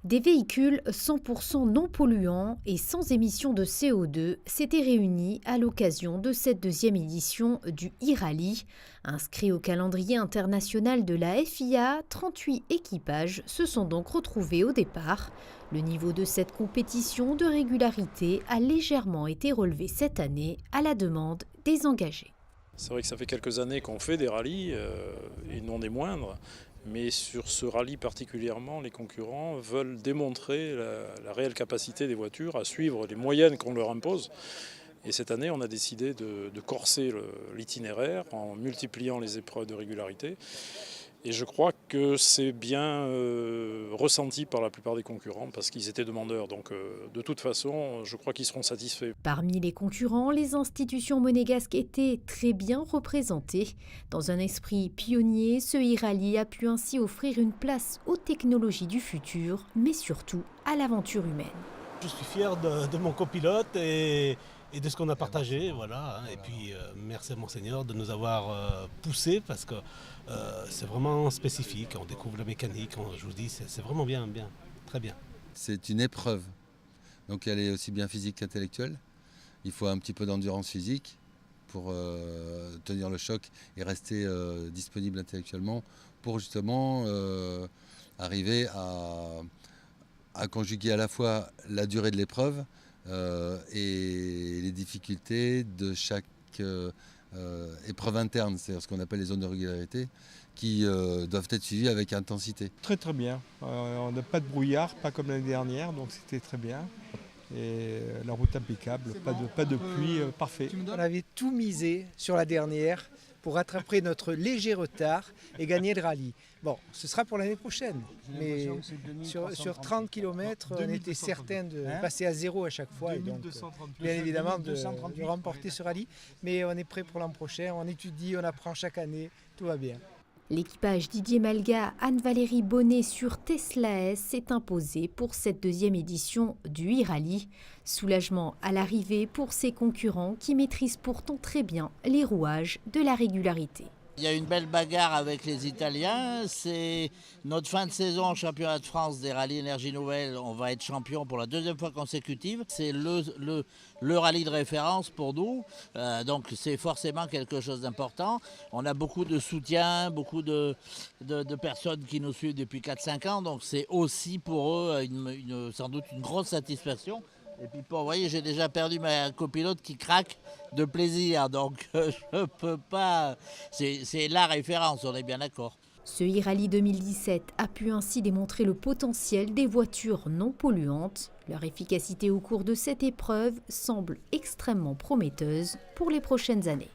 Des véhicules 100% non polluants et sans émissions de CO2 s'étaient réunis à l'occasion de cette deuxième édition du e-rallye. Inscrit au calendrier international de la FIA, 38 équipages se sont donc retrouvés au départ. Le niveau de cette compétition de régularité a légèrement été relevé cette année à la demande des engagés. C'est vrai que ça fait quelques années qu'on fait des rallyes, et non des moindres. Mais sur ce rallye particulièrement, les concurrents veulent démontrer la réelle capacité des voitures à suivre les moyennes qu'on leur impose. Et cette année, on a décidé de corser l'itinéraire en multipliant les épreuves de régularité. Et je crois que c'est bien ressenti par la plupart des concurrents parce qu'ils étaient demandeurs. Donc de toute façon, je crois qu'ils seront satisfaits. Parmi les concurrents, les institutions monégasques étaient très bien représentées. Dans un esprit pionnier, ce e-rallye a pu ainsi offrir une place aux technologies du futur, mais surtout à l'aventure humaine. Je suis fier de mon copilote et de ce qu'on a partagé. Voilà. Et puis merci à Monseigneur de nous avoir poussés parce que c'est vraiment spécifique. On découvre la mécanique, je vous dis, c'est vraiment bien, très bien. C'est une épreuve, donc elle est aussi bien physique qu'intellectuelle. Il faut un petit peu d'endurance physique pour tenir le choc et rester disponible intellectuellement pour justement arriver à conjuguer à la fois la durée de l'épreuve et les difficultés de chaque épreuve interne, c'est-à-dire ce qu'on appelle les zones de régularité, qui doivent être suivies avec intensité. Très très bien, on n'a pas de brouillard, pas comme l'année dernière, donc c'était très bien. Et la route impeccable, pas de pluie, parfait. On avait tout misé sur la dernière pour rattraper notre léger retard et gagner le rallye. Bon, ce sera pour l'année prochaine, mais sur 30 km, on était certain de passer à zéro à chaque fois et donc bien évidemment de remporter ce rallye. Mais on est prêt pour l'an prochain, on étudie, on apprend chaque année, tout va bien. L'équipage Didier Malga, Anne-Valérie Bonnet sur Tesla S s'est imposé pour cette deuxième édition du e-rallye. Soulagement à l'arrivée pour ses concurrents qui maîtrisent pourtant très bien les rouages de la régularité. Il y a une belle bagarre avec les Italiens, c'est notre fin de saison en championnat de France des rallyes énergie nouvelle, on va être champion pour la deuxième fois consécutive. C'est le rallye de référence pour nous, donc c'est forcément quelque chose d'important. On a beaucoup de soutien, beaucoup de personnes qui nous suivent depuis 4-5 ans, donc c'est aussi pour eux sans doute une grosse satisfaction. Et puis, vous voyez, j'ai déjà perdu ma copilote qui craque de plaisir, donc je peux pas. C'est la référence, on est bien d'accord. Ce e-rallye 2017 a pu ainsi démontrer le potentiel des voitures non polluantes. Leur efficacité au cours de cette épreuve semble extrêmement prometteuse pour les prochaines années.